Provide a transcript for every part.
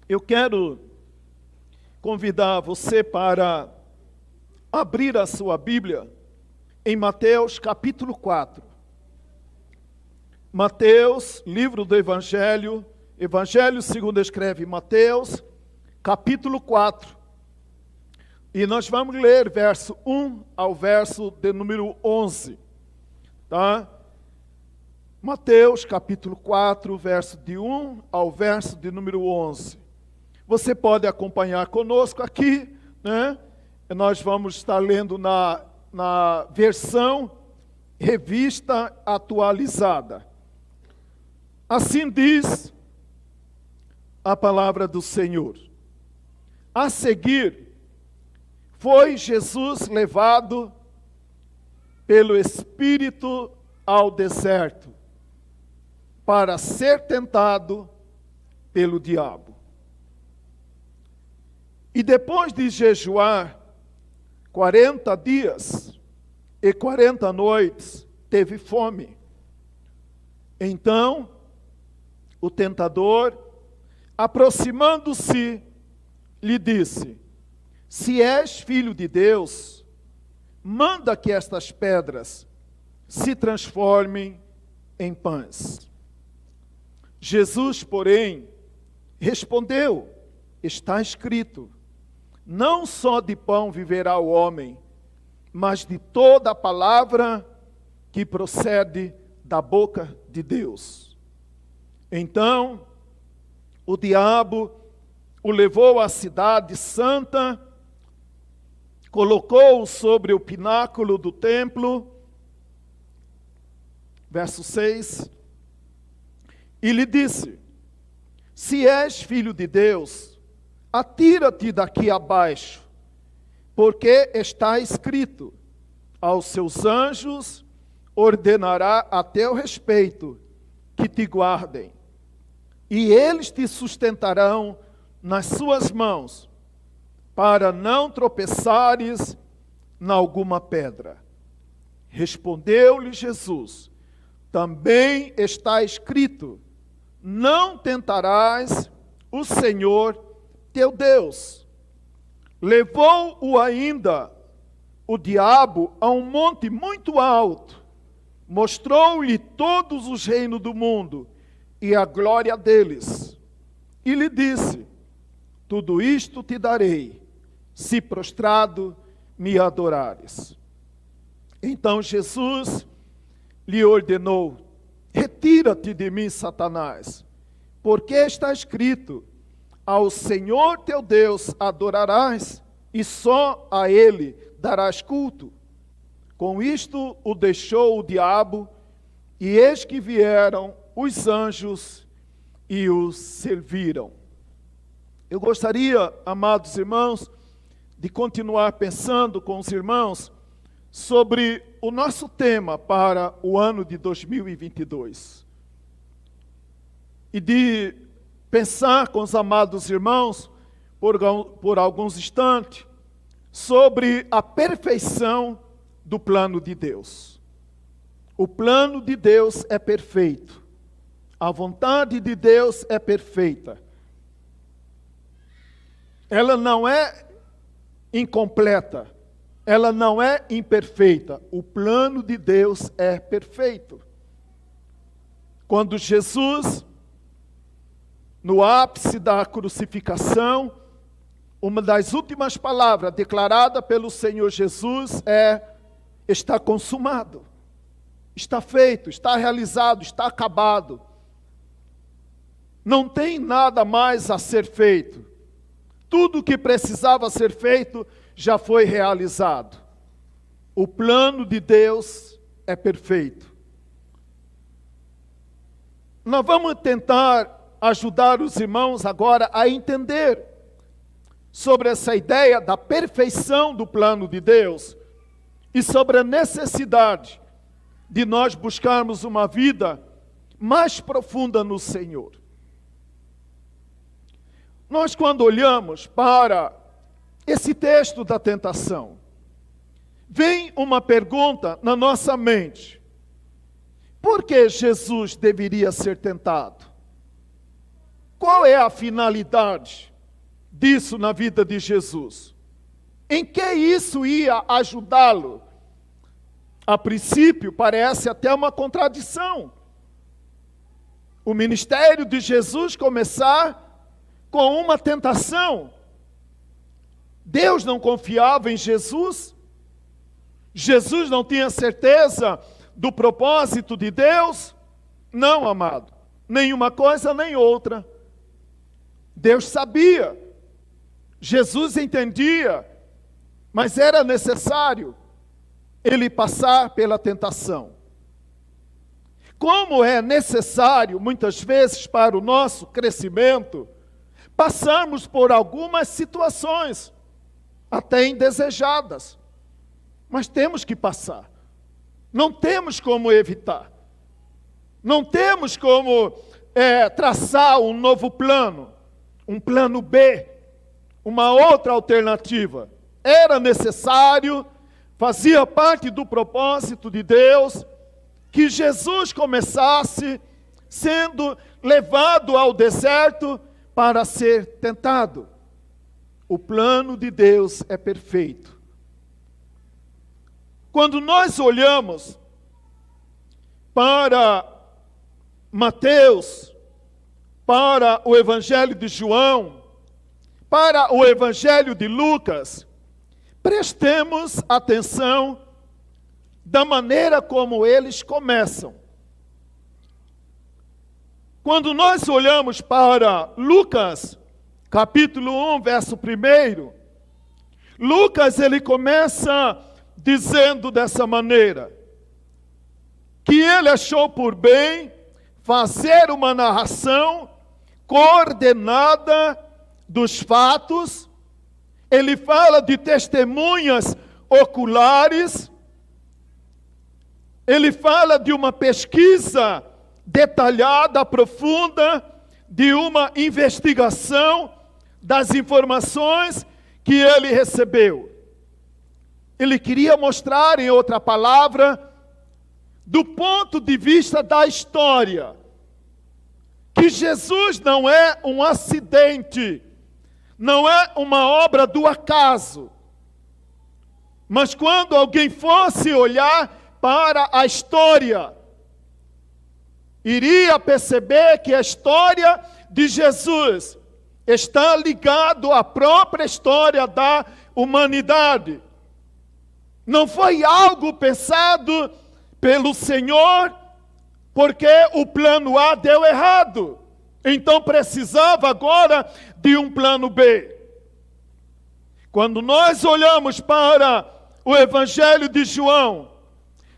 Eu quero convidar você para abrir a sua Bíblia em Mateus capítulo 4. Mateus, livro do Evangelho segundo escreve Mateus, capítulo 4. E nós vamos ler verso 1 ao verso de número 11. Tá? Mateus capítulo 4, verso de 1 ao verso de número 11. Você pode acompanhar conosco aqui, né? Nós vamos estar lendo na versão revista atualizada. Assim diz a palavra do Senhor. A seguir, foi Jesus levado pelo Espírito ao deserto, para ser tentado pelo diabo. E depois de jejuar 40 dias e 40 noites, teve fome. Então, o tentador, aproximando-se, lhe disse: se és filho de Deus, manda que estas pedras se transformem em pães. Jesus, porém, respondeu: está escrito, não só de pão viverá o homem, mas de toda a palavra que procede da boca de Deus. Então, o diabo o levou à cidade santa, colocou-o sobre o pináculo do templo, verso 6, e lhe disse: se és filho de Deus, atira-te daqui abaixo, porque está escrito, aos seus anjos ordenará a teu respeito que te guardem, e eles te sustentarão nas suas mãos, para não tropeçares em alguma pedra. Respondeu-lhe Jesus: também está escrito, não tentarás o Senhor teu Deus. Levou-o ainda o diabo a um monte muito alto, mostrou-lhe todos os reinos do mundo e a glória deles, e lhe disse: tudo isto te darei, se prostrado me adorares. Então Jesus lhe ordenou: retira-te de mim, Satanás, porque está escrito, ao Senhor teu Deus adorarás, e só a Ele darás culto. Com isto o deixou o diabo, e eis que vieram os anjos e os serviram. Eu gostaria, amados irmãos, de continuar pensando com os irmãos sobre o nosso tema para o ano de 2022. E de pensar com os amados irmãos, por alguns instantes, sobre a perfeição do plano de Deus. O plano de Deus é perfeito. A vontade de Deus é perfeita. Ela não é incompleta. Ela não é imperfeita. O plano de Deus é perfeito. Quando Jesus, no ápice da crucificação, uma das últimas palavras declarada pelo Senhor Jesus é: está consumado, está feito, está realizado, está acabado. Não tem nada mais a ser feito. Tudo o que precisava ser feito já foi realizado. O plano de Deus é perfeito. Nós vamos tentar ajudar os irmãos agora a entender sobre essa ideia da perfeição do plano de Deus e sobre a necessidade de nós buscarmos uma vida mais profunda no Senhor. Nós, quando olhamos para esse texto da tentação, vem uma pergunta na nossa mente: por que Jesus deveria ser tentado? Qual é a finalidade disso na vida de Jesus? Em que isso ia ajudá-lo? A princípio, parece até uma contradição. O ministério de Jesus começar com uma tentação. Deus não confiava em Jesus. Jesus não tinha certeza do propósito de Deus. Não, amado. Nenhuma coisa nem outra. Deus sabia. Jesus entendia. Mas era necessário ele passar pela tentação. Como é necessário, muitas vezes, para o nosso crescimento, passarmos por algumas situações, até indesejadas. Mas temos que passar. Não temos como evitar. Não temos como traçar um novo plano, um plano B, uma outra alternativa. Era necessário, fazia parte do propósito de Deus, que Jesus começasse sendo levado ao deserto para ser tentado. O plano de Deus é perfeito. Quando nós olhamos para Mateus, para o Evangelho de João, para o Evangelho de Lucas, prestemos atenção da maneira como eles começam. Quando nós olhamos para Lucas, capítulo 1, verso 1, Lucas ele começa dizendo dessa maneira, que ele achou por bem fazer uma narração coordenada dos fatos. Ele fala de testemunhas oculares, ele fala de uma pesquisa detalhada, profunda, de uma investigação das informações que ele recebeu. Ele queria mostrar, em outra palavra, do ponto de vista da história, que Jesus não é um acidente, não é uma obra do acaso. Mas quando alguém fosse olhar para a história, iria perceber que a história de Jesus está ligada à própria história da humanidade. Não foi algo pensado pelo Senhor, porque o plano A deu errado. Então precisava agora de um plano B. Quando nós olhamos para o Evangelho de João,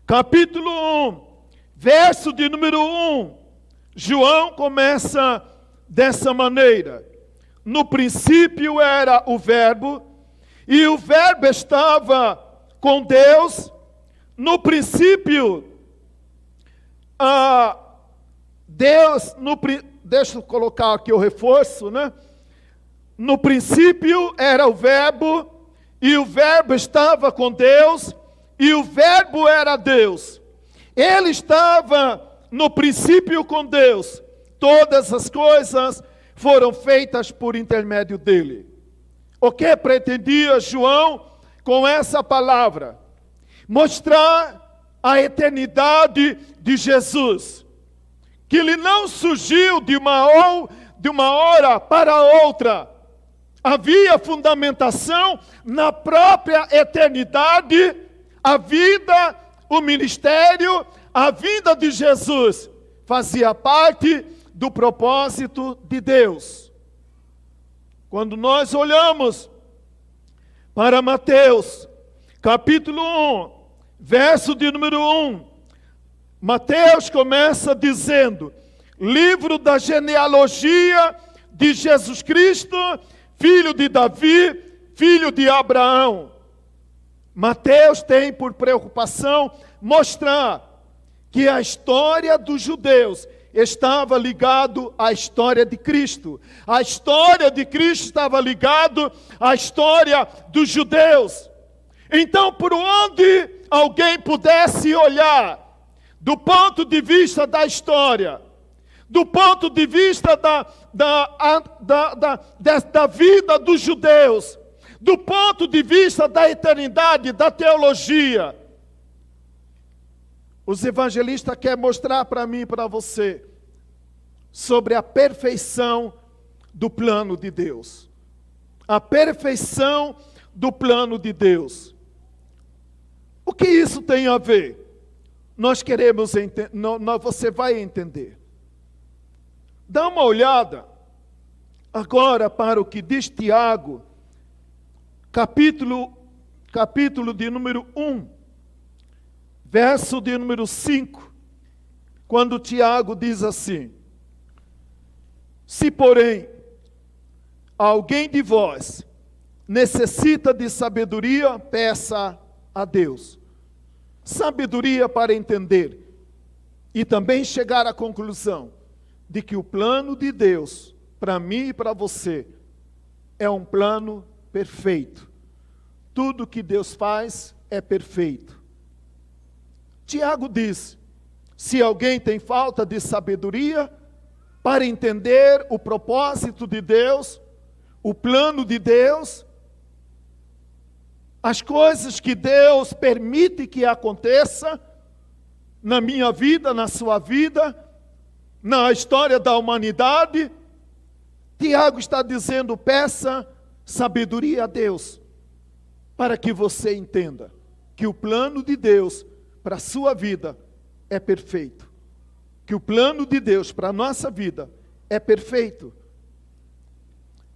capítulo 1, verso de número 1, João começa dessa maneira. No princípio era o Verbo, e o Verbo estava com Deus. No princípio, Deus, deixa eu colocar aqui o reforço, né? No princípio era o Verbo, e o Verbo estava com Deus, e o Verbo era Deus. Ele estava no princípio com Deus. Todas as coisas foram feitas por intermédio dele. O que pretendia João com essa palavra? Mostrar a eternidade de Jesus, que ele não surgiu de uma hora para outra. Havia fundamentação na própria eternidade. A vida, o ministério, a vinda de Jesus fazia parte do propósito de Deus. Quando nós olhamos para Mateus, capítulo 1, verso de número 1, Mateus começa dizendo: livro da genealogia de Jesus Cristo, filho de Davi, filho de Abraão. Mateus tem por preocupação mostrar que a história dos judeus estava ligado à história de Cristo. A história de Cristo estava ligado à história dos judeus. Então, por onde alguém pudesse olhar, do ponto de vista da história, do ponto de vista da vida dos judeus, do ponto de vista da eternidade, da teologia. Os evangelistas querem mostrar para mim e para você sobre a perfeição do plano de Deus. A perfeição do plano de Deus. O que isso tem a ver? Nós queremos entender, você vai entender. Dá uma olhada agora para o que diz Tiago, capítulo de número 1, verso de número 5, quando Tiago diz assim: se, porém, alguém de vós necessita de sabedoria, peça a Deus. Sabedoria para entender e também chegar à conclusão de que o plano de Deus, para mim e para você, é um plano perfeito. Tudo que Deus faz é perfeito. Tiago diz: se alguém tem falta de sabedoria para entender o propósito de Deus, o plano de Deus, as coisas que Deus permite que aconteça na minha vida, na sua vida, na história da humanidade, Tiago está dizendo: peça sabedoria a Deus, para que você entenda que o plano de Deus para a sua vida é perfeito. Que o plano de Deus para a nossa vida é perfeito.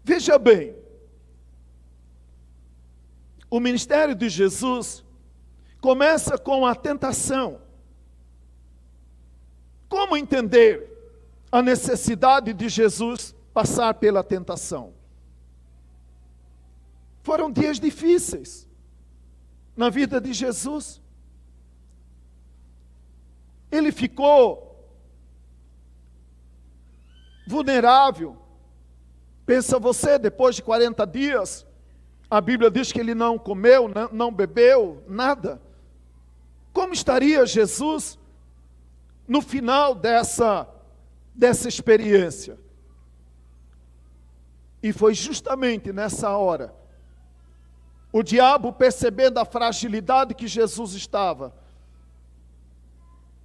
Veja bem, o ministério de Jesus começa com a tentação. Como entender a necessidade de Jesus passar pela tentação? Foram dias difíceis na vida de Jesus. Ele ficou vulnerável. Pensa você, depois de 40 dias, a Bíblia diz que ele não comeu, não bebeu, nada. Como estaria Jesus no final dessa experiência? E foi justamente nessa hora, o diabo, percebendo a fragilidade que Jesus estava,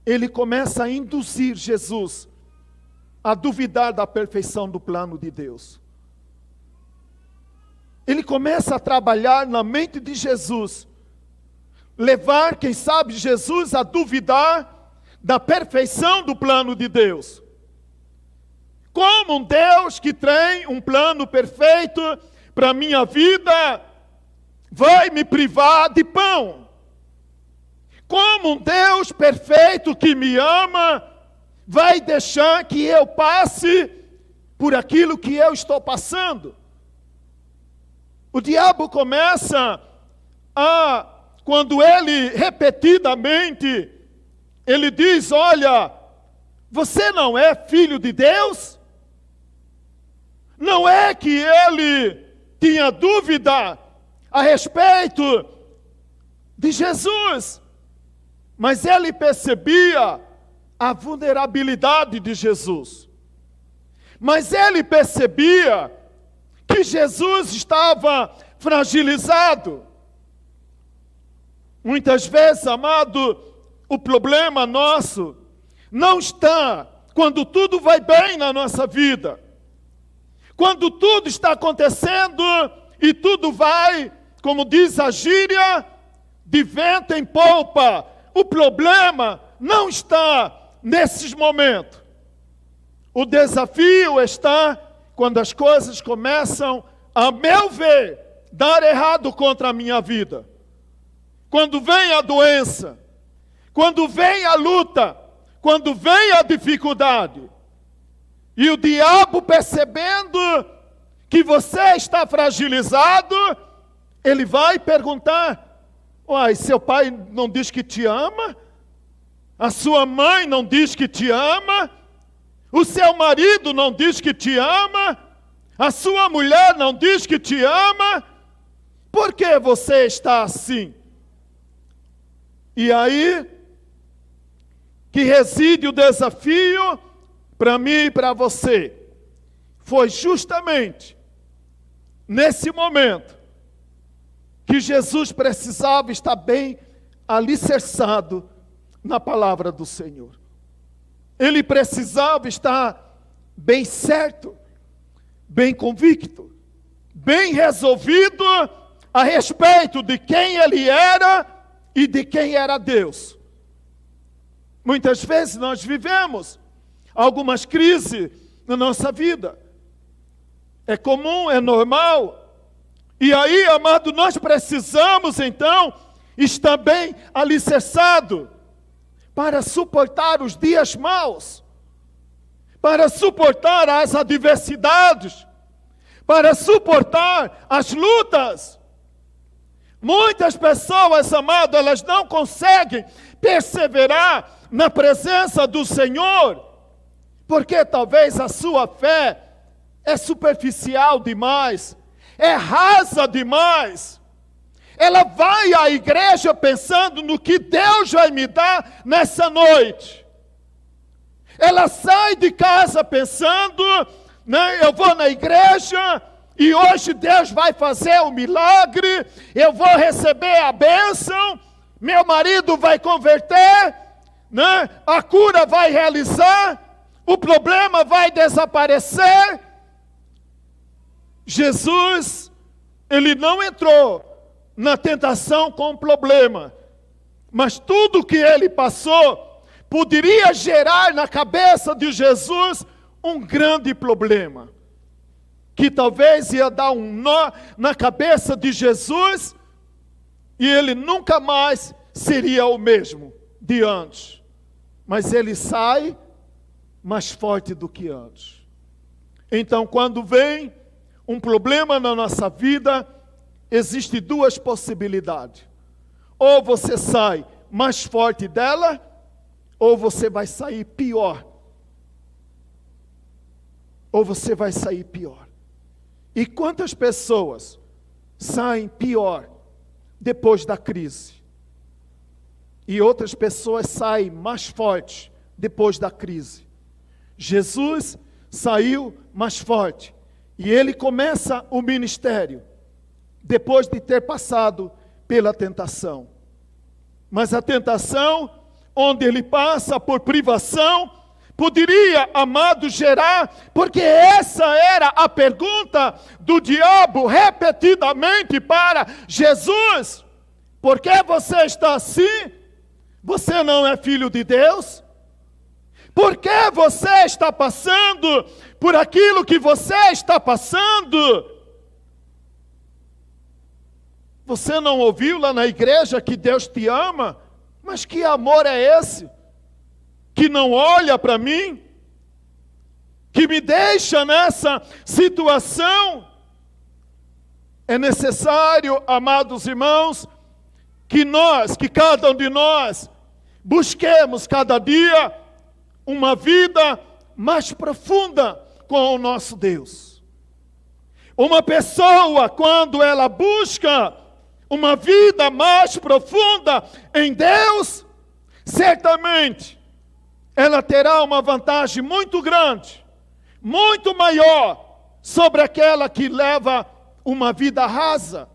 ele começa a induzir Jesus a duvidar da perfeição do plano de Deus. Ele começa a trabalhar na mente de Jesus, levar, quem sabe, Jesus a duvidar da perfeição do plano de Deus. Como um Deus que tem um plano perfeito para a minha vida vai me privar de pão? Como um Deus perfeito que me ama vai deixar que eu passe por aquilo que eu estou passando? O diabo começa quando ele repetidamente, ele diz: olha, você não é filho de Deus? Não é que ele tinha dúvida a respeito de Jesus, mas ele percebia a vulnerabilidade de Jesus. Mas ele percebia que Jesus estava fragilizado. Muitas vezes, amado, o problema nosso não está quando tudo vai bem na nossa vida. Quando tudo está acontecendo e tudo vai, como diz a gíria, de vento em polpa. O problema não está nesses momentos. O desafio está quando as coisas começam, a meu ver, dar errado contra a minha vida. Quando vem a doença, quando vem a luta, quando vem a dificuldade. E o diabo, percebendo que você está fragilizado, ele vai perguntar: uai, seu pai não diz que te ama? A sua mãe não diz que te ama? O seu marido não diz que te ama? A sua mulher não diz que te ama? Por que você está assim? E aí que reside o desafio para mim e para você, foi justamente nesse momento que Jesus precisava estar bem alicerçado na palavra do Senhor. Ele precisava estar bem certo, bem convicto, bem resolvido a respeito de quem ele era e de quem era Deus. Muitas vezes nós vivemos algumas crises na nossa vida. É comum, é normal. E aí, amado, nós precisamos então estar bem alicerçado para suportar os dias maus, para suportar as adversidades, para suportar as lutas. Muitas pessoas, amado, elas não conseguem perseverar na presença do Senhor, porque talvez a sua fé é superficial demais, é rasa demais. Ela vai à igreja pensando no que Deus vai me dar nessa noite. Ela sai de casa pensando, né, eu vou na igreja e hoje Deus vai fazer um milagre, eu vou receber a bênção, meu marido vai converter, né, a cura vai realizar, o problema vai desaparecer. Jesus, ele não entrou na tentação com problema, mas tudo que ele passou poderia gerar na cabeça de Jesus um grande problema, que talvez ia dar um nó na cabeça de Jesus e ele nunca mais seria o mesmo de antes. Mas ele sai mais forte do que antes. Então, quando vem um problema na nossa vida, existem duas possibilidades. Ou você sai mais forte dela, ou você vai sair pior. Ou você vai sair pior. E quantas pessoas saem pior depois da crise? E outras pessoas saem mais fortes depois da crise. Jesus saiu mais forte. E ele começa o ministério depois de ter passado pela tentação. Mas a tentação, onde ele passa por privação, poderia, amado, gerar, porque essa era a pergunta do diabo repetidamente para Jesus: por que você está assim? Você não é filho de Deus? Por que você está passando por aquilo que você está passando? Você não ouviu lá na igreja que Deus te ama? Mas que amor é esse? Que não olha para mim? Que me deixa nessa situação? É necessário, amados irmãos, que cada um de nós, busquemos cada dia uma vida mais profunda com o nosso Deus. Uma pessoa, quando ela busca uma vida mais profunda em Deus, certamente ela terá uma vantagem muito grande, muito maior sobre aquela que leva uma vida rasa,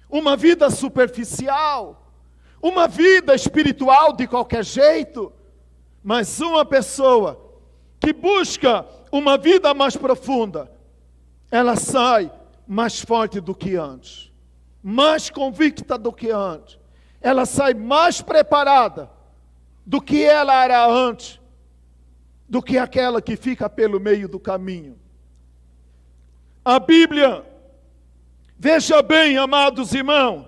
uma vida superficial, uma vida espiritual de qualquer jeito. Mas uma pessoa que busca uma vida mais profunda, ela sai mais forte do que antes, mais convicta do que antes. Ela sai mais preparada do que ela era antes, do que aquela que fica pelo meio do caminho. A Bíblia, veja bem, amados irmãos,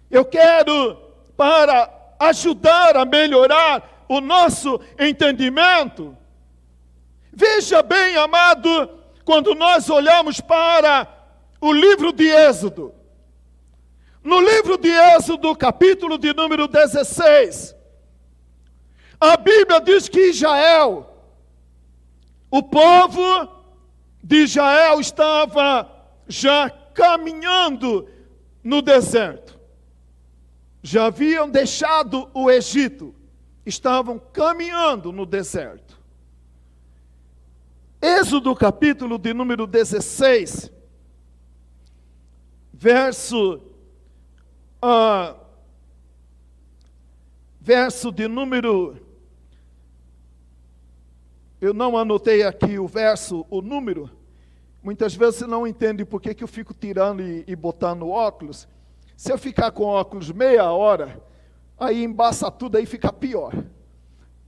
eu quero, para ajudar a melhorar o nosso entendimento, veja bem, amado, quando nós olhamos para o livro de Êxodo. No livro de Êxodo, capítulo de número 16, a Bíblia diz que Israel, o povo de Israel estava já caminhando no deserto. Já haviam deixado o Egito, estavam caminhando no deserto. Êxodo capítulo de número 16, verso de número, eu não anotei aqui o verso, o número. Muitas vezes você não entende por que eu fico tirando e botando óculos. Se eu ficar com óculos meia hora, aí embaça tudo, aí fica pior.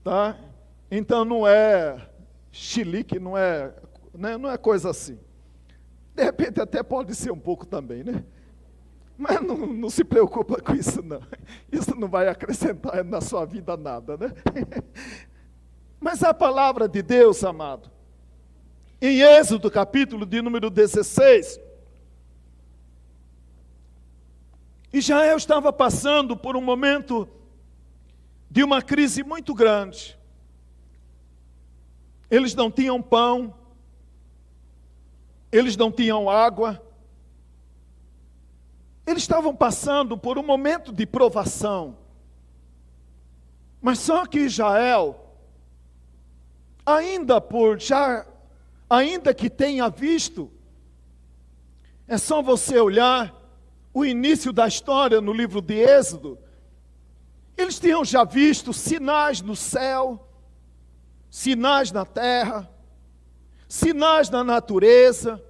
Tá? Então não é chilique, não é coisa assim. De repente até pode ser um pouco também, né? Mas não se preocupa com isso não. Isso não vai acrescentar na sua vida nada, né? Mas a palavra de Deus, amado, em Êxodo capítulo de número 16, Israel estava passando por um momento de uma crise muito grande. Eles não tinham pão, eles não tinham água, eles estavam passando por um momento de provação. Mas só que Israel, ainda que tenha visto, é só você olhar o início da história no livro de Êxodo, eles tinham já visto sinais no céu, sinais na terra, sinais na natureza.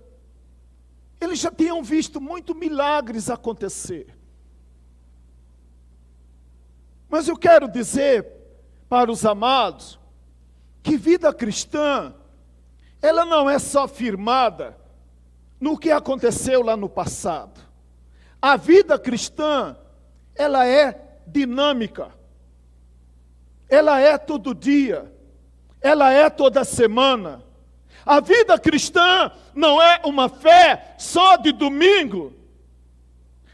Eles já tinham visto muitos milagres acontecer. Mas eu quero dizer para os amados que vida cristã, ela não é só firmada no que aconteceu lá no passado. A vida cristã, ela é dinâmica. Ela é todo dia. Ela é toda semana. A vida cristã não é uma fé só de domingo.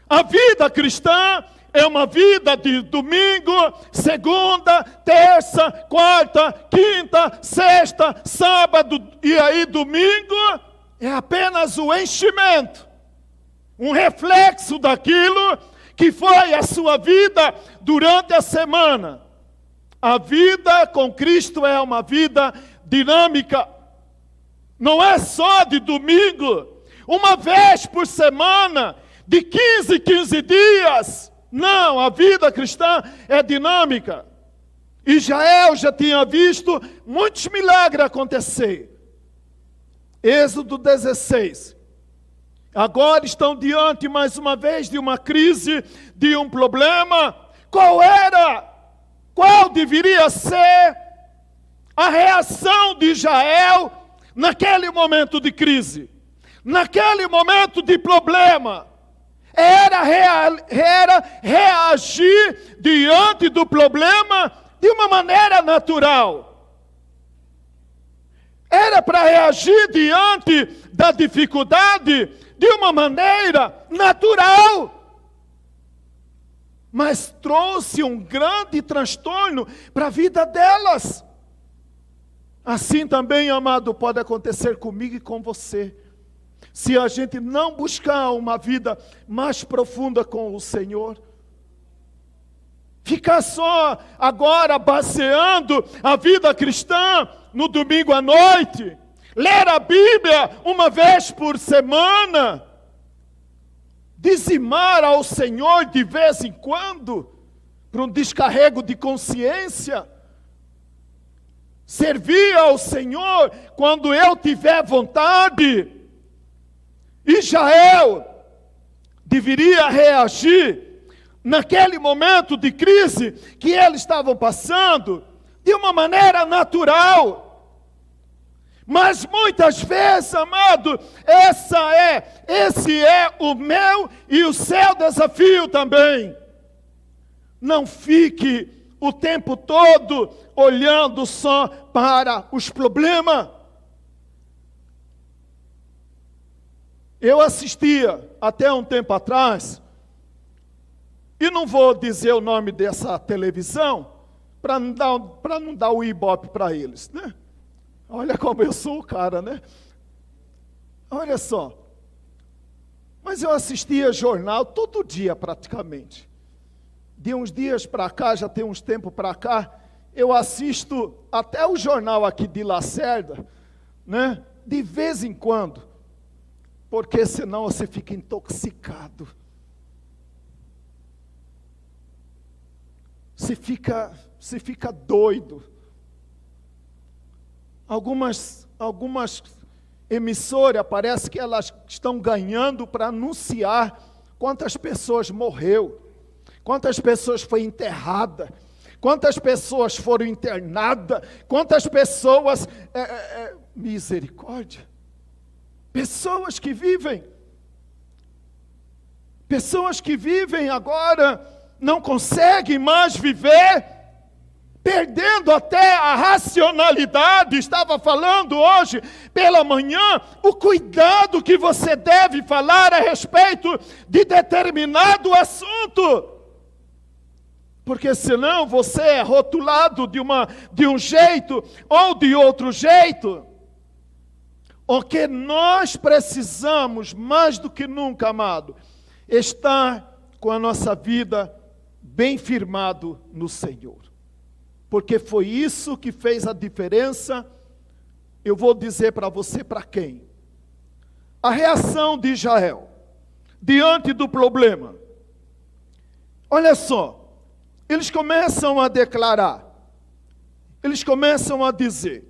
A vida cristã é uma vida de domingo, segunda, terça, quarta, quinta, sexta, sábado e aí domingo é apenas o enchimento, um reflexo daquilo que foi a sua vida durante a semana. A vida com Cristo é uma vida dinâmica. Não é só de domingo, uma vez por semana, de 15 em 15 dias. Não, a vida cristã é dinâmica. Israel já tinha visto muitos milagres acontecer. Êxodo 16. Agora estão diante, mais uma vez, de uma crise, de um problema. Qual deveria ser a reação de Israel naquele momento de crise, naquele momento de problema? Era reagir diante do problema de uma maneira natural. Era para reagir diante da dificuldade de uma maneira natural. Mas trouxe um grande transtorno para a vida delas. Assim também, amado, pode acontecer comigo e com você. Se a gente não buscar uma vida mais profunda com o Senhor. Ficar só agora baseando a vida cristã no domingo à noite. Ler a Bíblia uma vez por semana. Dizimar ao Senhor de vez em quando. Para um descarrego de consciência. Servir ao Senhor quando eu tiver vontade. Israel deveria reagir naquele momento de crise que eles estavam passando de uma maneira natural. Mas muitas vezes, amado, esse é o meu e o seu desafio também. Não fique o tempo todo olhando só para os problemas. Eu assistia até um tempo atrás, e não vou dizer o nome dessa televisão, para não dar o ibope para eles, né? Olha como eu sou o cara, né? Olha só. Mas eu assistia jornal todo dia praticamente. De uns dias para cá, já tem uns tempos para cá, eu assisto até o jornal aqui de Lacerda, né? De vez em quando, porque senão você fica intoxicado. Você fica doido. Algumas emissoras, parece que elas estão ganhando para anunciar quantas pessoas morreu, quantas pessoas foi enterrada, quantas pessoas foram internadas, quantas pessoas... misericórdia. Pessoas que vivem agora não conseguem mais viver, perdendo até a racionalidade. Estava falando hoje pela manhã o cuidado que você deve falar a respeito de determinado assunto. Porque senão você é rotulado de um jeito ou de outro jeito. O que nós precisamos mais do que nunca, amado, estar com a nossa vida bem firmado no Senhor. Porque foi isso que fez a diferença. Eu vou dizer para você para quem. A reação de Israel diante do problema. Olha só. Eles começam a declarar, eles começam a dizer: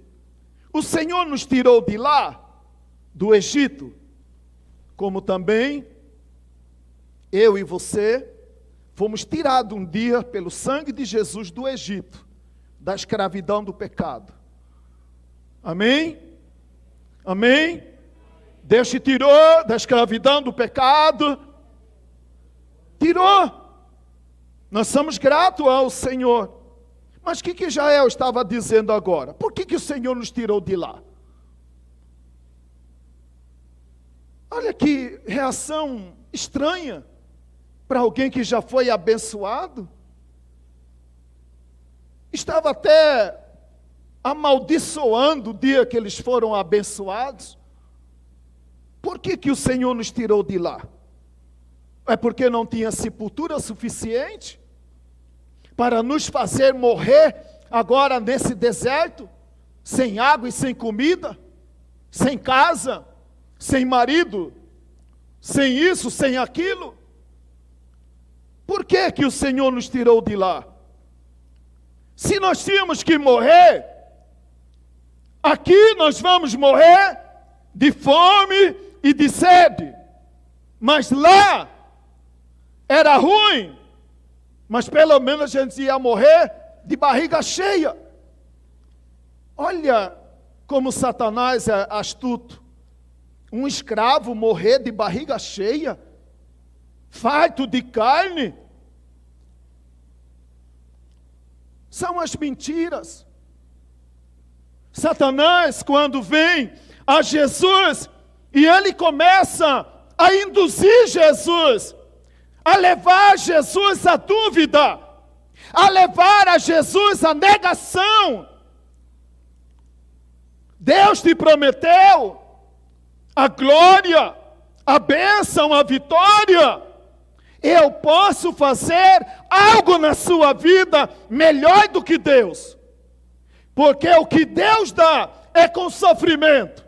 o Senhor nos tirou de lá, do Egito, como também eu e você fomos tirados um dia pelo sangue de Jesus do Egito, da escravidão do pecado. Amém? Amém? Deus te tirou da escravidão do pecado, tirou. Nós somos gratos ao Senhor. Mas o que Israel estava dizendo agora? Por que o Senhor nos tirou de lá? Olha que reação estranha para alguém que já foi abençoado. Estava até amaldiçoando o dia que eles foram abençoados. Por que o Senhor nos tirou de lá? É porque não tinha sepultura suficiente para nos fazer morrer agora nesse deserto, sem água e sem comida, sem casa, sem marido, sem isso, sem aquilo? Por que o Senhor nos tirou de lá? Se nós tínhamos que morrer, aqui nós vamos morrer de fome e de sede, mas lá era ruim, mas pelo menos a gente ia morrer de barriga cheia. Olha como Satanás é astuto. Um escravo morrer de barriga cheia, farto de carne. São as mentiras. Satanás, quando vem a Jesus, e ele começa a induzir Jesus, a levar Jesus à dúvida, a levar a Jesus à negação. Deus te prometeu a glória, a bênção, a vitória. Eu posso fazer algo na sua vida melhor do que Deus, porque o que Deus dá é com sofrimento.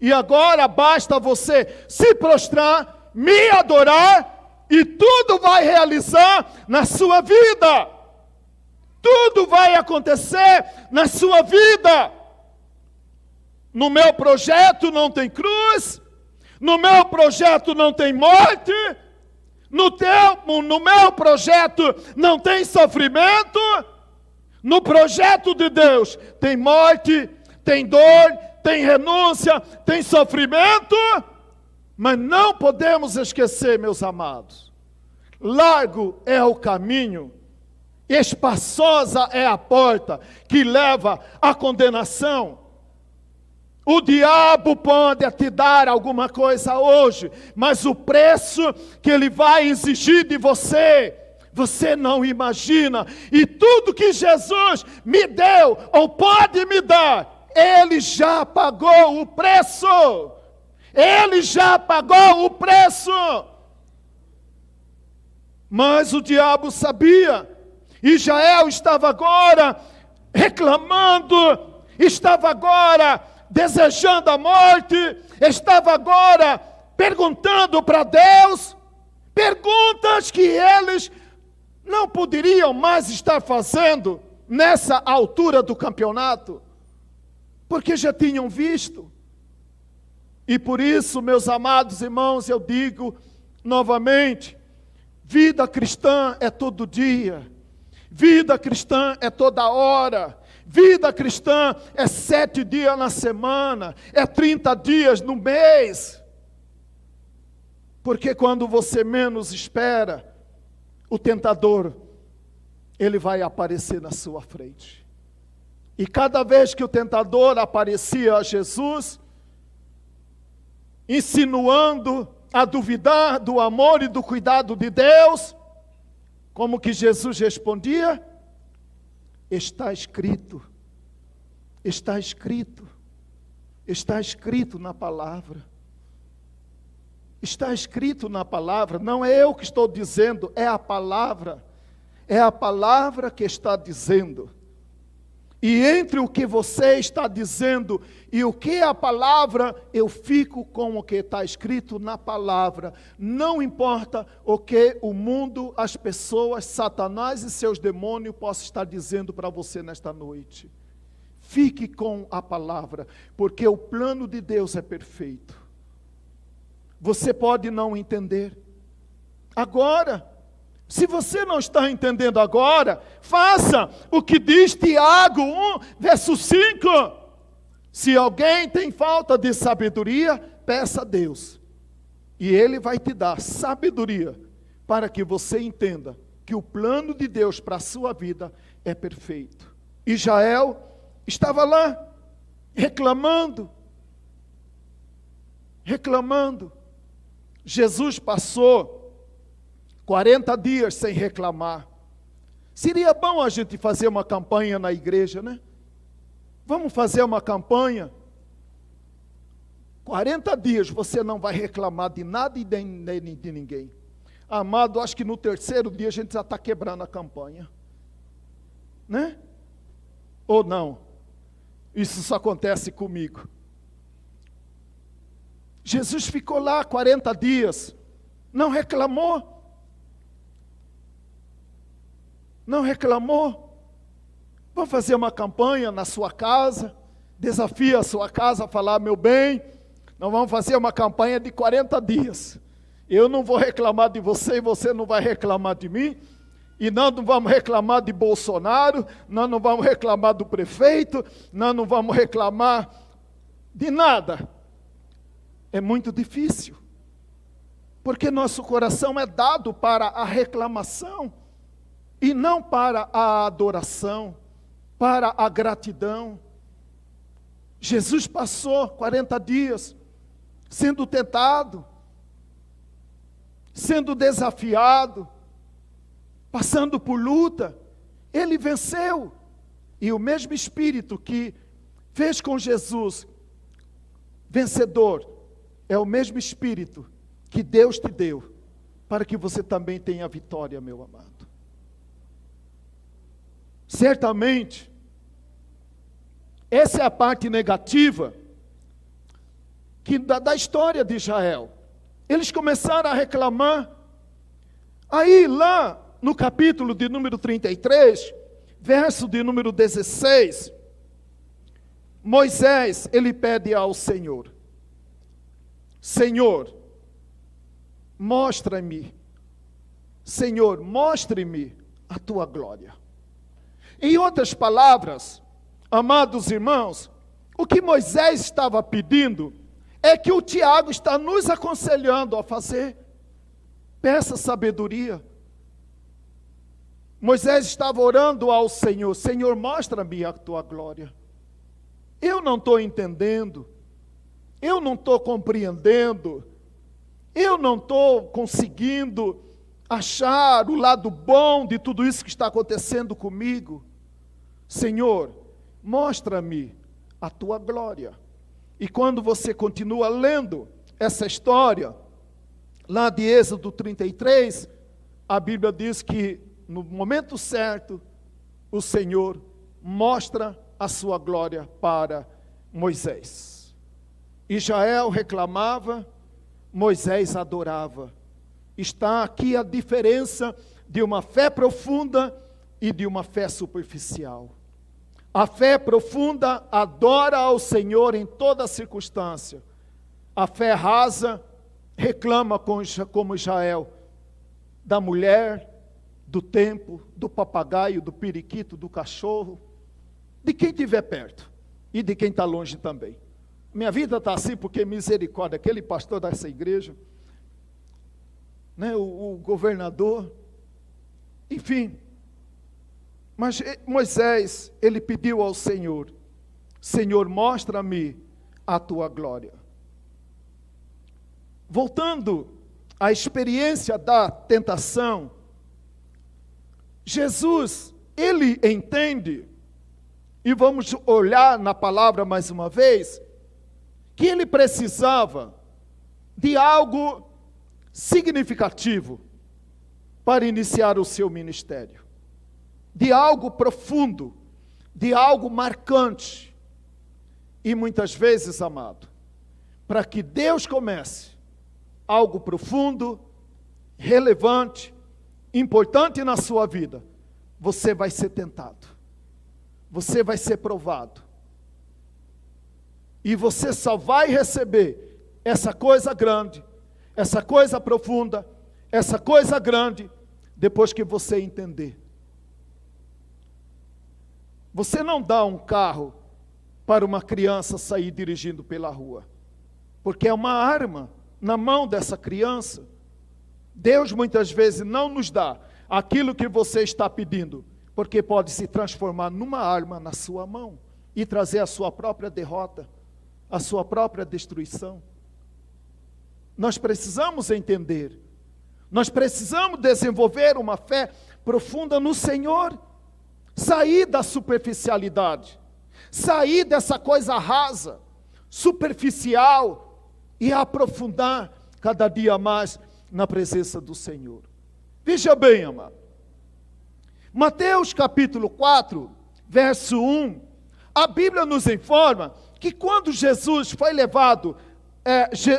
E agora basta você se prostrar, me adorar, e tudo vai realizar na sua vida. Tudo vai acontecer na sua vida. No meu projeto não tem cruz. No meu projeto não tem morte. No meu projeto não tem sofrimento. No projeto de Deus tem morte, tem dor, tem renúncia, tem sofrimento. Mas não podemos esquecer, meus amados, largo é o caminho, espaçosa é a porta que leva à condenação. O diabo pode te dar alguma coisa hoje, mas o preço que ele vai exigir de você, você não imagina. E tudo que Jesus me deu, ou pode me dar, ele já pagou o preço. Ele já pagou o preço. Mas o diabo sabia. Israel estava agora reclamando, estava agora desejando a morte, estava agora perguntando para Deus perguntas que eles não poderiam mais estar fazendo nessa altura do campeonato, porque já tinham visto. E por isso, meus amados irmãos, eu digo novamente, vida cristã é todo dia, vida cristã é toda hora, vida cristã é 7 dias na semana, é 30 dias no mês. Porque quando você menos espera, o tentador, ele vai aparecer na sua frente. E cada vez que o tentador aparecia a Jesus, insinuando a duvidar do amor e do cuidado de Deus, como que Jesus respondia? Está escrito, está escrito, está escrito na palavra. Está escrito na palavra, não é eu que estou dizendo, é a palavra que está dizendo. E entre o que você está dizendo e o que é a palavra, eu fico com o que está escrito na palavra. Não importa o que o mundo, as pessoas, Satanás e seus demônios possam estar dizendo para você nesta noite. Fique com a palavra, porque o plano de Deus é perfeito. Você pode não entender agora. Se você não está entendendo agora, faça o que diz Tiago 1, verso 5. Se alguém tem falta de sabedoria, peça a Deus. E Ele vai te dar sabedoria para que você entenda que o plano de Deus para a sua vida é perfeito. Israel estava lá, reclamando. Jesus passou 40 dias sem reclamar. Seria bom a gente fazer uma campanha na igreja, né? Vamos fazer uma campanha. 40 dias você não vai reclamar de nada e de ninguém. Amado, acho que no 3º dia a gente já está quebrando a campanha. Né? Ou não? Isso só acontece comigo. Jesus ficou lá 40 dias, não reclamou. Vamos fazer uma campanha na sua casa, desafia a sua casa a falar, meu bem, nós vamos fazer uma campanha de 40 dias. Eu não vou reclamar de você e você não vai reclamar de mim. E nós não vamos reclamar de Bolsonaro, nós não vamos reclamar do prefeito, nós não vamos reclamar de nada. É muito difícil, porque nosso coração é dado para a reclamação, e não para a adoração, para a gratidão. Jesus passou 40 dias sendo tentado, sendo desafiado, passando por luta. Ele venceu, e o mesmo Espírito que fez com Jesus vencedor, é o mesmo Espírito que Deus te deu, para que você também tenha vitória, meu amado. Certamente, essa é a parte negativa da história de Israel. Eles começaram a reclamar. Aí lá no capítulo de número 33, verso de número 16, Moisés, ele pede ao Senhor, Senhor, mostre-me a tua glória. Em outras palavras, amados irmãos, o que Moisés estava pedindo é que o Tiago está nos aconselhando a fazer. Peça sabedoria. Moisés estava orando ao Senhor, Senhor, mostra-me a tua glória. Eu não estou entendendo, eu não estou compreendendo, eu não estou conseguindo achar o lado bom de tudo isso que está acontecendo comigo. Senhor, mostra-me a tua glória. E quando você continua lendo essa história, lá de Êxodo 33, a Bíblia diz que no momento certo, o Senhor mostra a sua glória para Moisés. Israel reclamava, Moisés adorava. Está aqui a diferença de uma fé profunda e de uma fé superficial. A fé profunda adora ao Senhor em toda circunstância. A fé rasa reclama como Israel, da mulher, do tempo, do papagaio, do periquito, do cachorro, de quem estiver perto e de quem está longe também. Minha vida está assim porque misericórdia, aquele pastor dessa igreja, né, o governador, enfim. Mas Moisés, ele pediu ao Senhor, Senhor, mostra-me a tua glória. Voltando à experiência da tentação, Jesus, ele entende, e vamos olhar na palavra mais uma vez, que ele precisava de algo significativo para iniciar o seu ministério. De algo profundo, de algo marcante. E muitas vezes, amado, para que Deus comece algo profundo, relevante, importante na sua vida, você vai ser tentado, você vai ser provado, e você só vai receber essa coisa grande, essa coisa profunda, essa coisa grande, depois que você entender. Você não dá um carro para uma criança sair dirigindo pela rua, porque é uma arma na mão dessa criança. Deus muitas vezes não nos dá aquilo que você está pedindo, porque pode se transformar numa arma na sua mão e trazer a sua própria derrota, a sua própria destruição. Nós precisamos entender, nós precisamos desenvolver uma fé profunda no Senhor, sair da superficialidade, sair dessa coisa rasa, superficial e aprofundar cada dia mais na presença do Senhor. Veja bem, amado. Mateus capítulo 4, verso 1, a Bíblia nos informa que quando Jesus foi levado,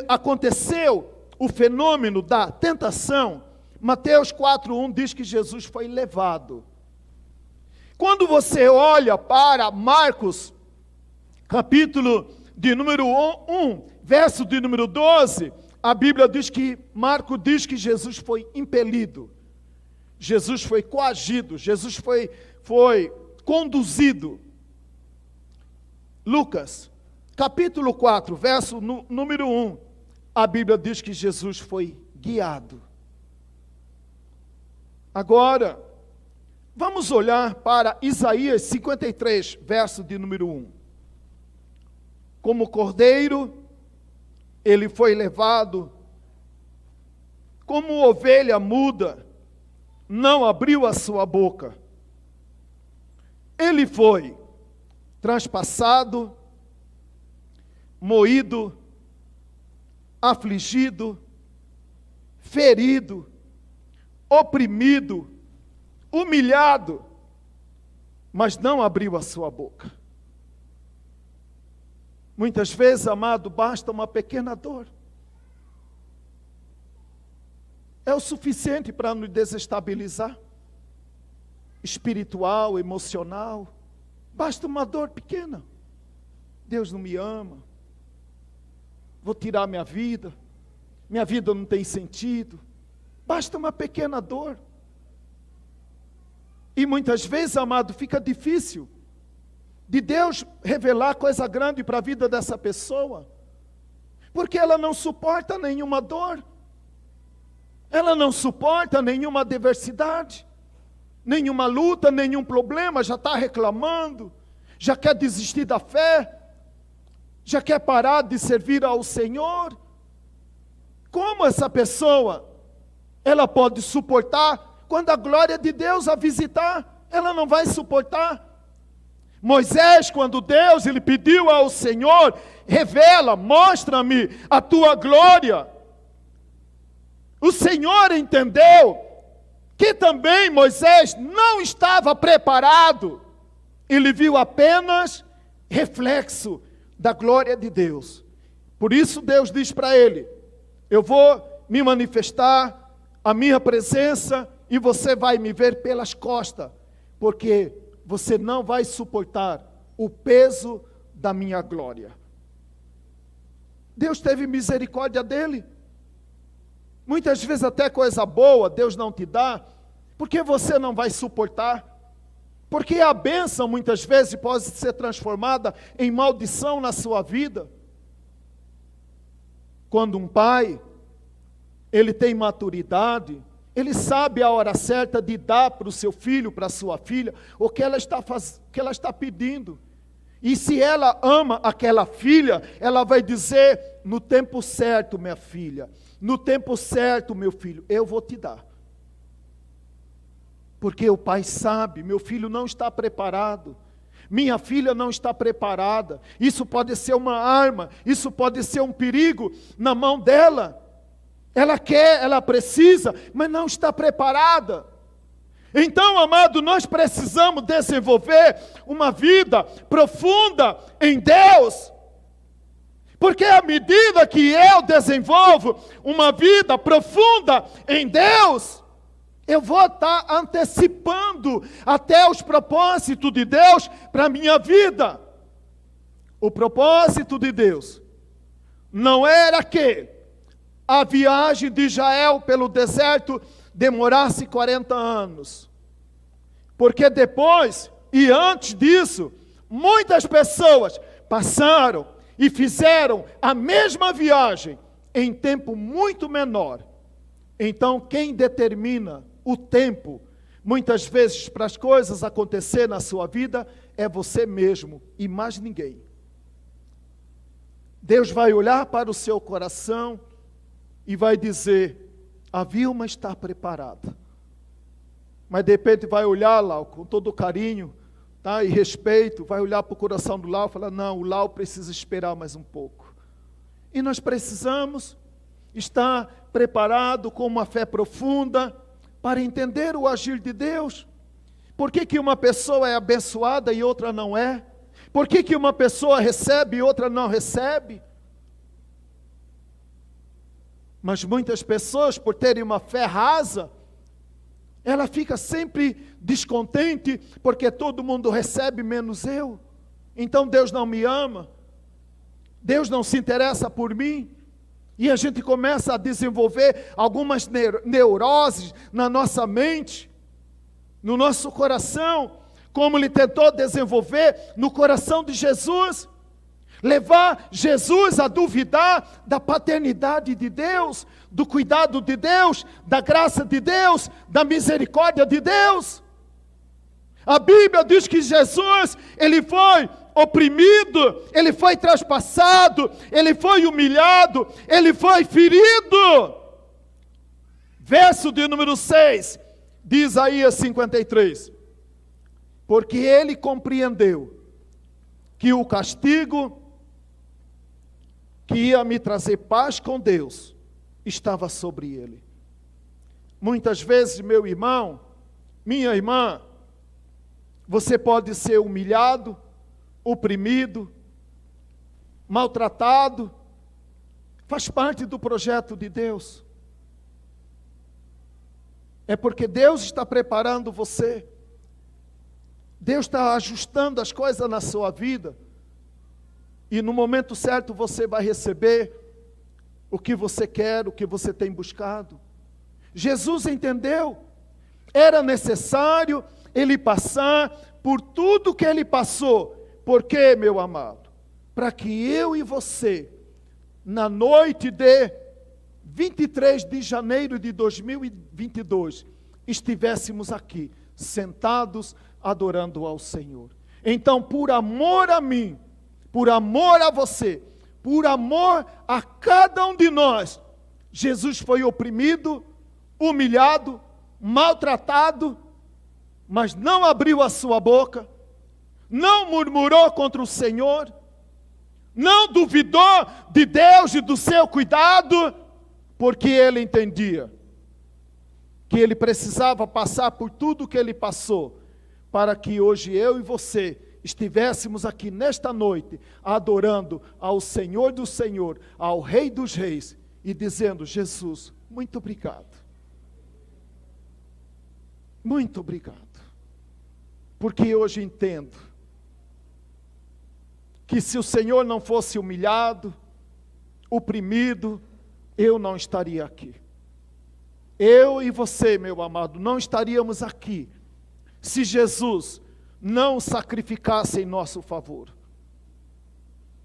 aconteceu o fenômeno da tentação. Mateus 4:1 diz que Jesus foi levado. Quando você olha para Marcos, capítulo de número 1, verso de número 12, a Bíblia diz que, Marcos diz que Jesus foi impelido, Jesus foi coagido, Jesus foi conduzido. Lucas, capítulo 4, verso número 1, a Bíblia diz que Jesus foi guiado. Agora, vamos olhar para Isaías 53, verso de número 1. Como cordeiro, ele foi levado, como ovelha muda, não abriu a sua boca. Ele foi transpassado, moído, afligido, ferido, oprimido, humilhado, mas não abriu a sua boca. Muitas vezes, amado, basta uma pequena dor. É o suficiente para nos desestabilizar, espiritual, emocional. Basta uma dor pequena. Deus não me ama. Vou tirar minha vida não tem sentido. Basta uma pequena dor. E muitas vezes, amado, fica difícil de Deus revelar coisa grande para a vida dessa pessoa, porque ela não suporta nenhuma dor, ela não suporta nenhuma adversidade, nenhuma luta, nenhum problema, já está reclamando, já quer desistir da fé, já quer parar de servir ao Senhor. Como essa pessoa, ela pode suportar quando a glória de Deus a visitar? Ela não vai suportar. Moisés, quando Deus ele pediu ao Senhor, revela, mostra-me a tua glória. O Senhor entendeu que também Moisés não estava preparado. Ele viu apenas reflexo da glória de Deus. Por isso Deus diz para ele: eu vou me manifestar, a minha presença, e você vai me ver pelas costas, porque você não vai suportar o peso da minha glória. Deus teve misericórdia dele. Muitas vezes até coisa boa Deus não te dá, porque você não vai suportar. Porque a bênção muitas vezes pode ser transformada em maldição na sua vida. Quando um pai, ele tem maturidade, ele sabe a hora certa de dar para o seu filho, para a sua filha, o que ela está pedindo. E se ela ama aquela filha, ela vai dizer: no tempo certo, minha filha, no tempo certo, meu filho, eu vou te dar. Porque o pai sabe, meu filho não está preparado, minha filha não está preparada, isso pode ser uma arma, isso pode ser um perigo na mão dela. Ela quer, ela precisa, mas não está preparada. Então, amado, nós precisamos desenvolver uma vida profunda em Deus. Porque à medida que eu desenvolvo uma vida profunda em Deus, eu vou estar antecipando até os propósitos de Deus para a minha vida. O propósito de Deus não era que a viagem de Israel pelo deserto demorasse 40 anos. Porque depois e antes disso, muitas pessoas passaram e fizeram a mesma viagem em tempo muito menor. Então, quem determina o tempo, muitas vezes, para as coisas acontecer na sua vida, é você mesmo e mais ninguém. Deus vai olhar para o seu coração e vai dizer: a Vilma está preparada. Mas de repente vai olhar lá com todo carinho, tá, e respeito, vai olhar para o coração do Lau e falar: não, o Lau precisa esperar mais um pouco. E nós precisamos estar preparado com uma fé profunda para entender o agir de Deus. Por que uma pessoa é abençoada e outra não é? Por que uma pessoa recebe e outra não recebe? Mas muitas pessoas, por terem uma fé rasa, ela fica sempre descontente, porque todo mundo recebe menos eu. Então Deus não me ama, Deus não se interessa por mim. E a gente começa a desenvolver algumas neuroses na nossa mente, no nosso coração, como ele tentou desenvolver no coração de Jesus. Levar Jesus a duvidar da paternidade de Deus, do cuidado de Deus, da graça de Deus, da misericórdia de Deus. A Bíblia diz que Jesus, ele foi oprimido, ele foi traspassado, ele foi humilhado, ele foi ferido. Verso de número 6, de Isaías 53. Porque ele compreendeu que o castigo que ia me trazer paz com Deus estava sobre ele. Muitas vezes, meu irmão, minha irmã, você pode ser humilhado, oprimido, maltratado, faz parte do projeto de Deus. É porque Deus está preparando você, Deus está ajustando as coisas na sua vida, e no momento certo você vai receber o que você quer, o que você tem buscado. Jesus entendeu, era necessário ele passar por tudo que ele passou. Por quê, meu amado? Para que eu e você, na noite de 23 de janeiro de 2022, estivéssemos aqui, sentados, adorando ao Senhor. Então, por amor a mim, por amor a você, por amor a cada um de nós, Jesus foi oprimido, humilhado, maltratado, mas não abriu a sua boca, não murmurou contra o Senhor, não duvidou de Deus e do seu cuidado, porque ele entendia que ele precisava passar por tudo que ele passou, para que hoje eu e você estivéssemos aqui nesta noite, adorando ao Senhor do Senhor, ao Rei dos Reis, e dizendo: Jesus, muito obrigado. Muito obrigado. Porque hoje entendo que se o Senhor não fosse humilhado, oprimido, eu não estaria aqui. Eu e você, meu amado, não estaríamos aqui se Jesus não sacrificasse em nosso favor.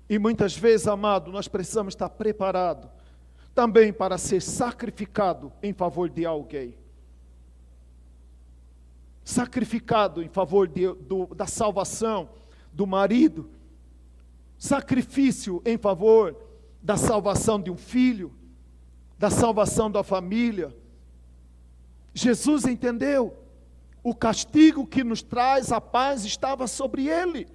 E muitas vezes, amado, nós precisamos estar preparados também para ser sacrificado em favor de alguém. Sacrificado em favor da salvação do marido, sacrifício em favor da salvação de um filho, da salvação da família. Jesus entendeu, o castigo que nos traz a paz estava sobre ele.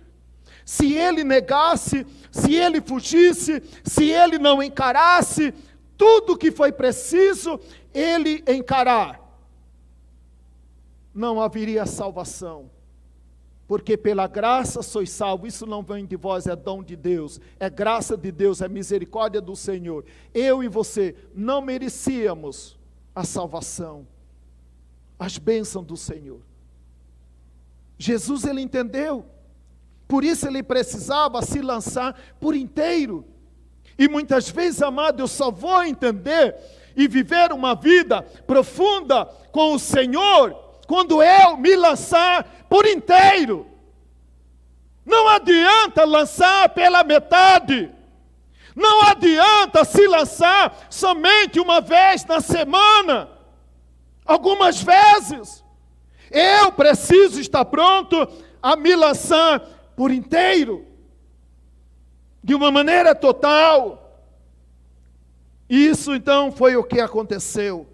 Se ele negasse, se ele fugisse, se ele não encarasse tudo que foi preciso ele encarar, não haveria salvação. Porque pela graça sois salvos. Isso não vem de vós, é dom de Deus, é graça de Deus, é misericórdia do Senhor. Eu e você não merecíamos a salvação, as bênçãos do Senhor. Jesus, ele entendeu, por isso ele precisava se lançar por inteiro. E muitas vezes, amado, eu só vou entender e viver uma vida profunda com o Senhor quando eu me lançar por inteiro. Não adianta lançar pela metade. Não adianta se lançar somente uma vez na semana, algumas vezes. Eu preciso estar pronto a me lançar por inteiro, de uma maneira total. Isso então foi o que aconteceu.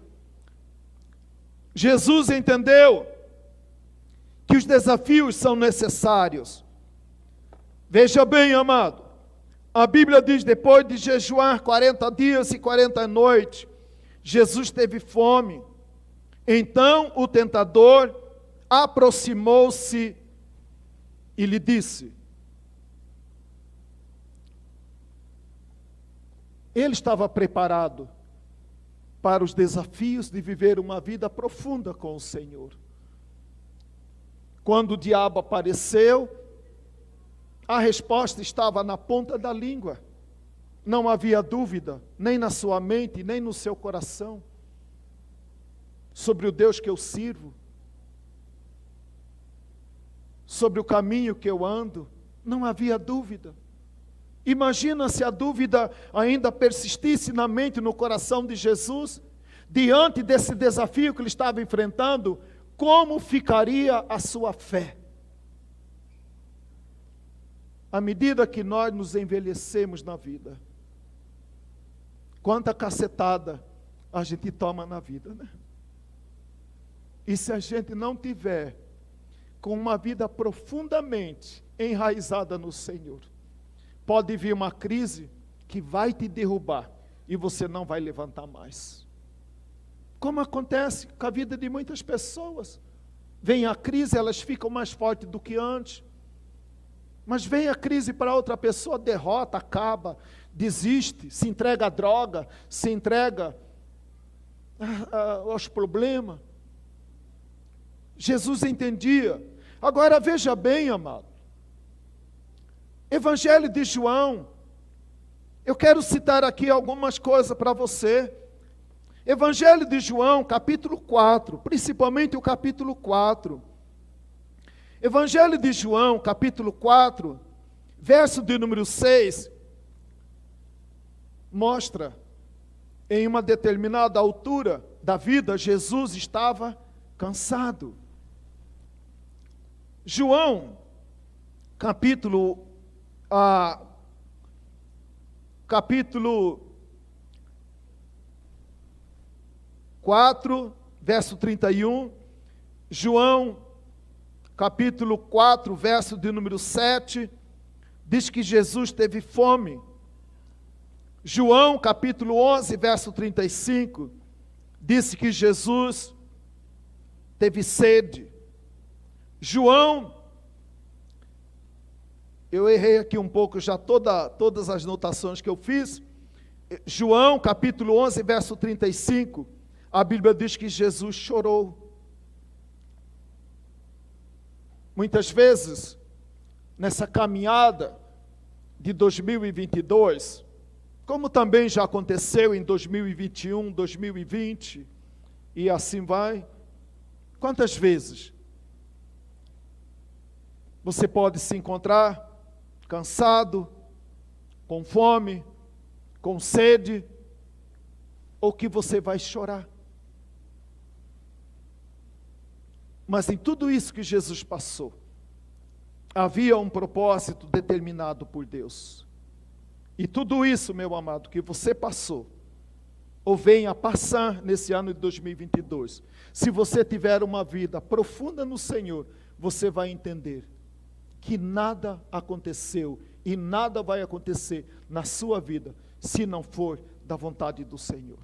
Jesus entendeu que os desafios são necessários. Veja bem, amado, a Bíblia diz: depois de jejuar 40 dias e 40 noites, Jesus teve fome. Então o tentador aproximou-se e lhe disse. Ele estava preparado para os desafios de viver uma vida profunda com o Senhor. Quando o diabo apareceu, a resposta estava na ponta da língua. Não havia dúvida, nem na sua mente, nem no seu coração, sobre o Deus que eu sirvo, sobre o caminho que eu ando. Não havia dúvida. Imagina se a dúvida ainda persistisse na mente e no coração de Jesus, diante desse desafio que ele estava enfrentando, como ficaria a sua fé? À medida que nós nos envelhecemos na vida, quanta cacetada a gente toma na vida, né? E se a gente não tiver com uma vida profundamente enraizada no Senhor, pode vir uma crise que vai te derrubar e você não vai levantar mais. Como acontece com a vida de muitas pessoas. Vem a crise, elas ficam mais fortes do que antes. Mas vem a crise para outra pessoa, derrota, acaba, desiste, se entrega à droga, se entrega aos problemas. Jesus entendia. Agora veja bem, amado. Evangelho de João, eu quero citar aqui algumas coisas para você. Evangelho de João, capítulo 4, principalmente o capítulo 4. Evangelho de João, capítulo 4, verso de número 6, mostra, em uma determinada altura da vida, Jesus estava cansado. João, capítulo 4, verso 31, João, capítulo 4, verso de número 7, diz que Jesus teve fome. João, capítulo 11, verso 35, disse que Jesus teve sede. João, Eu errei aqui um pouco já todas as notações que eu fiz. João, capítulo 11, verso 35, a Bíblia diz que Jesus chorou. Muitas vezes, nessa caminhada de 2022, como também já aconteceu em 2021, 2020, e assim vai, quantas vezes você pode se encontrar cansado, com fome, com sede, ou que você vai chorar? Mas em tudo isso que Jesus passou, havia um propósito determinado por Deus. E tudo isso, meu amado, que você passou, ou venha passar nesse ano de 2022, se você tiver uma vida profunda no Senhor, você vai entender que nada aconteceu e nada vai acontecer na sua vida, se não for da vontade do Senhor.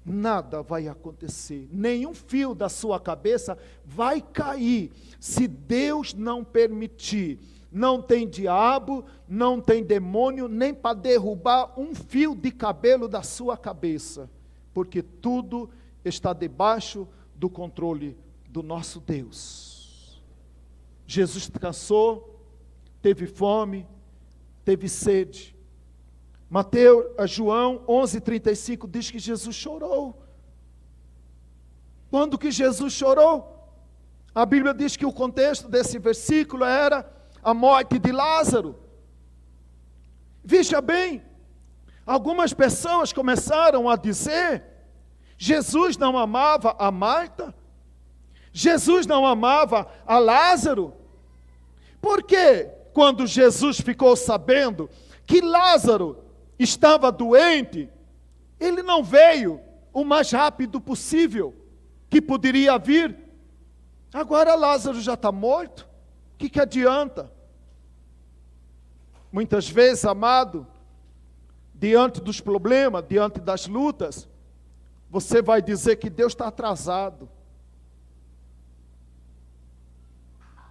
Nada vai acontecer, nenhum fio da sua cabeça vai cair, se Deus não permitir. Não tem diabo, não tem demônio, nem para derrubar um fio de cabelo da sua cabeça, porque tudo está debaixo do controle do nosso Deus. Jesus cansou, teve fome, teve sede. João 11:35 diz que Jesus chorou. Quando que Jesus chorou? A Bíblia diz que o contexto desse versículo era a morte de Lázaro. Veja bem, algumas pessoas começaram a dizer: Jesus não amava a Marta, Jesus não amava a Lázaro. Por quê? Quando Jesus ficou sabendo que Lázaro estava doente, ele não veio o mais rápido possível que poderia vir. Agora Lázaro já está morto, o que adianta? Muitas vezes, amado, diante dos problemas, diante das lutas, você vai dizer que Deus está atrasado.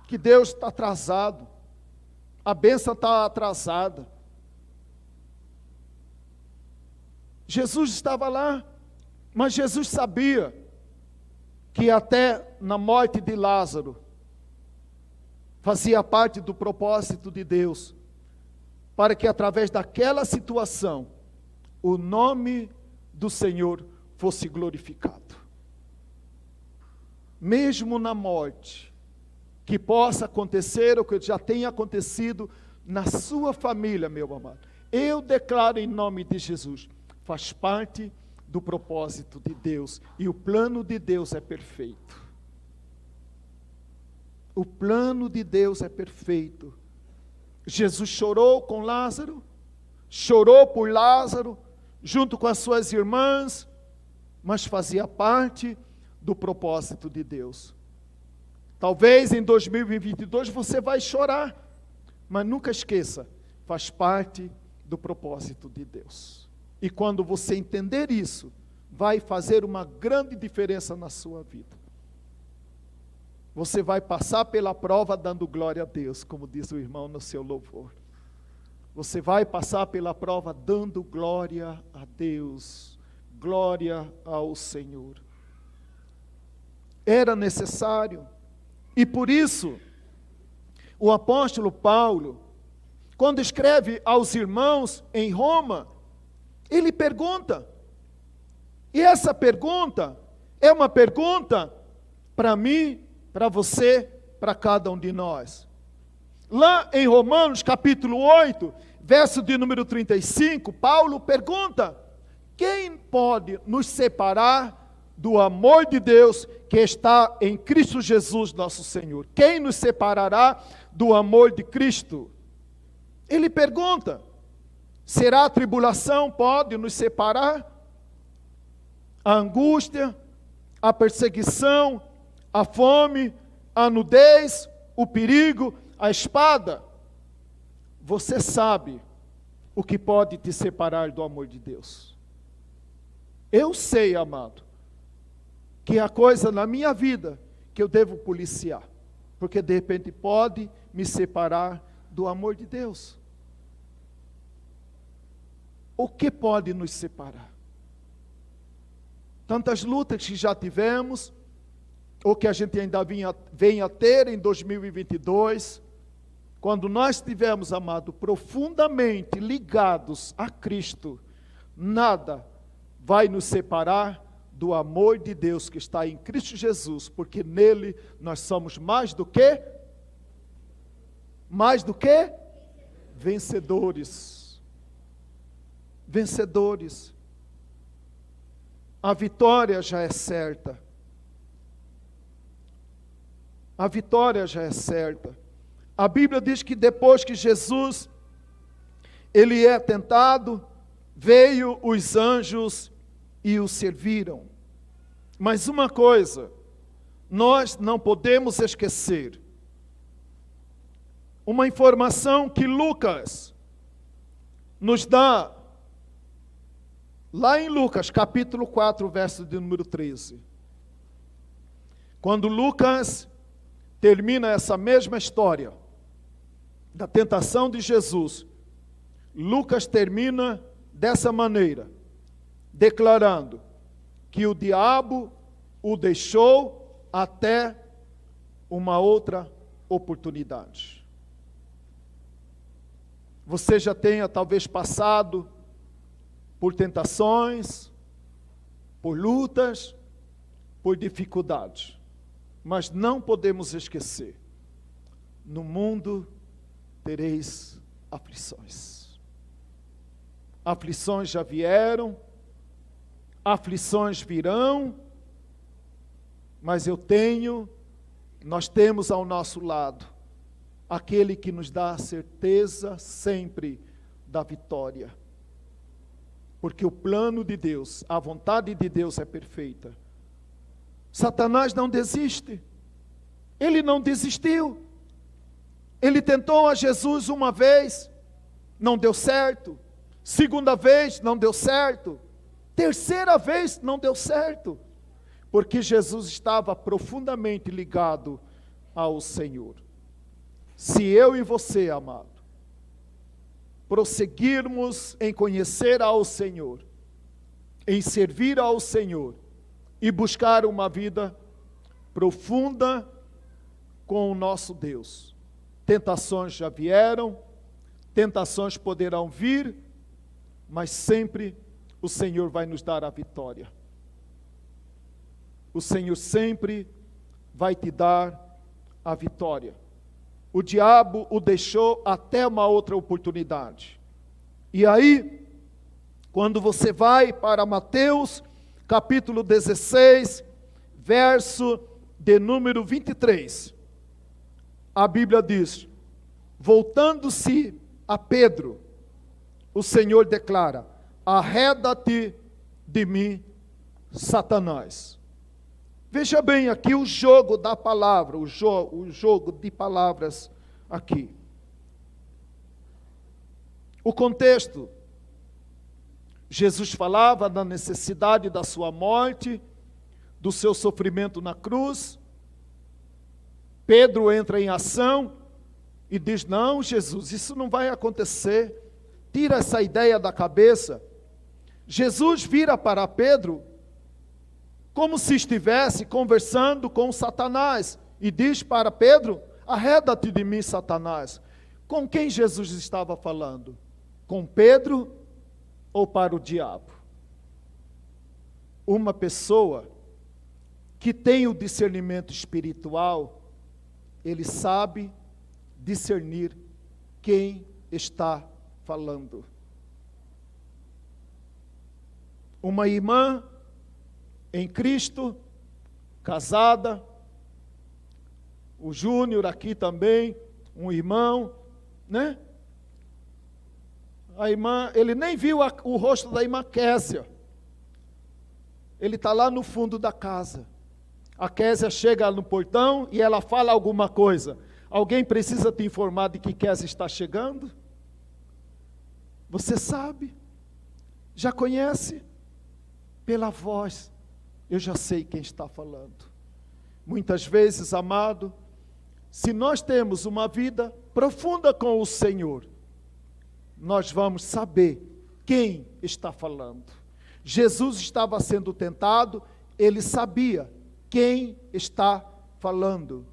Que Deus está atrasado. A bênção está atrasada. Jesus estava lá, mas Jesus sabia que até na morte de Lázaro fazia parte do propósito de Deus, para que através daquela situação o nome do Senhor fosse glorificado. Mesmo na morte, que possa acontecer, ou que já tenha acontecido na sua família, meu amado, eu declaro em nome de Jesus, faz parte do propósito de Deus, e o plano de Deus é perfeito. O plano de Deus é perfeito. Jesus chorou com Lázaro, chorou por Lázaro, junto com as suas irmãs, mas fazia parte do propósito de Deus. Talvez em 2022 você vai chorar, mas nunca esqueça, faz parte do propósito de Deus. E quando você entender isso, vai fazer uma grande diferença na sua vida. Você vai passar pela prova dando glória a Deus, como diz o irmão no seu louvor. Você vai passar pela prova dando glória a Deus, glória ao Senhor. Era necessário, e por isso, o apóstolo Paulo, quando escreve aos irmãos em Roma, ele pergunta, e essa pergunta é uma pergunta para mim, para você, para cada um de nós. Lá em Romanos capítulo 8, verso de número 35, Paulo pergunta: quem pode nos separar do amor de Deus que está em Cristo Jesus nosso Senhor? Quem nos separará do amor de Cristo? Ele pergunta: será a tribulação pode nos separar? A angústia, a perseguição, a fome, a nudez, o perigo, a espada? Você sabe o que pode te separar do amor de Deus. Eu sei, amado, que há coisa na minha vida que eu devo policiar, porque de repente pode me separar do amor de Deus. O que pode nos separar? Tantas lutas que já tivemos, ou que a gente ainda vem a ter em 2022, quando nós estivermos, amado, profundamente ligados a Cristo, nada vai nos separar do amor de Deus que está em Cristo Jesus, porque nele nós somos mais do que vencedores. Vencedores. A vitória já é certa. A vitória já é certa. A Bíblia diz que depois que Jesus, ele é tentado, veio os anjos e o serviram. Mas uma coisa, nós não podemos esquecer. Uma informação que Lucas nos dá, lá em Lucas, capítulo 4, verso de número 13. Quando Lucas termina essa mesma história da tentação de Jesus, Lucas termina dessa maneira, declarando que o diabo o deixou até uma outra oportunidade. Você já tenha talvez passado por tentações, por lutas, por dificuldades, mas não podemos esquecer, no mundo tereis aflições. Aflições já vieram, aflições virão, mas nós temos ao nosso lado aquele que nos dá a certeza sempre da vitória. Porque o plano de Deus, a vontade de Deus é perfeita. Satanás não desiste. Ele não desistiu. Ele tentou a Jesus uma vez, não deu certo. Segunda vez, não deu certo. Terceira vez, não deu certo. Porque Jesus estava profundamente ligado ao Senhor. Se eu e você, amado, prosseguirmos em conhecer ao Senhor, em servir ao Senhor e buscar uma vida profunda com o nosso Deus. Tentações já vieram, tentações poderão vir, mas sempre o Senhor vai nos dar a vitória. O Senhor sempre vai te dar a vitória. O diabo o deixou até uma outra oportunidade. E aí, quando você vai para Mateus, capítulo 16, verso de número 23, a Bíblia diz: voltando-se a Pedro, o Senhor declara: arreda-te de mim, Satanás. Veja bem aqui o jogo da palavra, o jogo de palavras aqui. O contexto, Jesus falava da necessidade da sua morte, do seu sofrimento na cruz. Pedro entra em ação e diz: não, Jesus, isso não vai acontecer, tira essa ideia da cabeça. Jesus vira para Pedro como se estivesse conversando com Satanás, e diz para Pedro: arreda-te de mim, Satanás. Com quem Jesus estava falando? Com Pedro ou para o diabo? Uma pessoa que tem o discernimento espiritual, ele sabe discernir quem está falando. Uma irmã em Cristo, casada, o Júnior aqui também, um irmão, né? A irmã, ele nem viu o rosto da irmã Késia. Ele está lá no fundo da casa. A Késia chega no portão e ela fala alguma coisa. Alguém precisa te informar de que Késia está chegando? Você sabe? Já conhece? Pela voz. Eu já sei quem está falando. Muitas vezes, amado, se nós temos uma vida profunda com o Senhor, nós vamos saber quem está falando. Jesus estava sendo tentado, ele sabia quem está falando.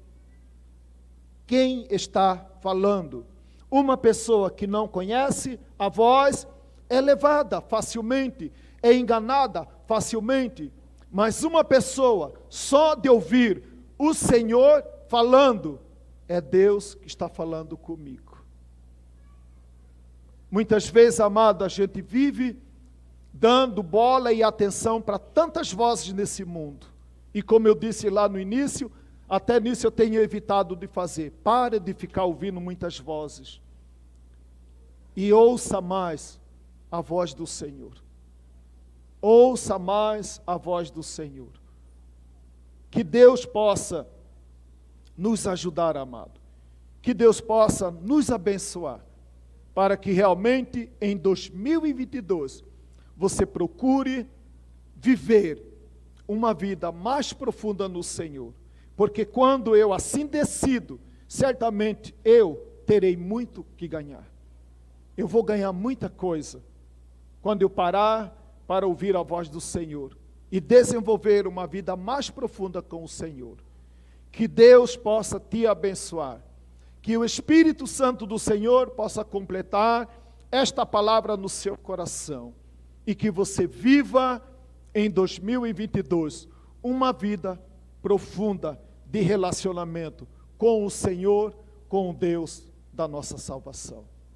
Quem está falando? Uma pessoa que não conhece a voz é levada facilmente, é enganada facilmente, mas uma pessoa só de ouvir o Senhor falando, é Deus que está falando comigo. Muitas vezes, amado, a gente vive dando bola e atenção para tantas vozes nesse mundo. E como eu disse lá no início, até nisso eu tenho evitado de fazer. Pare de ficar ouvindo muitas vozes. E ouça mais a voz do Senhor. Ouça mais a voz do Senhor. Que Deus possa nos ajudar, amado. Que Deus possa nos abençoar. Para que realmente em 2022 você procure viver uma vida mais profunda no Senhor. Porque quando eu assim decido, certamente eu terei muito que ganhar. Eu vou ganhar muita coisa quando eu parar para ouvir a voz do Senhor e desenvolver uma vida mais profunda com o Senhor. Que Deus possa te abençoar. Que o Espírito Santo do Senhor possa completar esta palavra no seu coração. E que você viva em 2022 uma vida profunda de relacionamento com o Senhor, com o Deus da nossa salvação.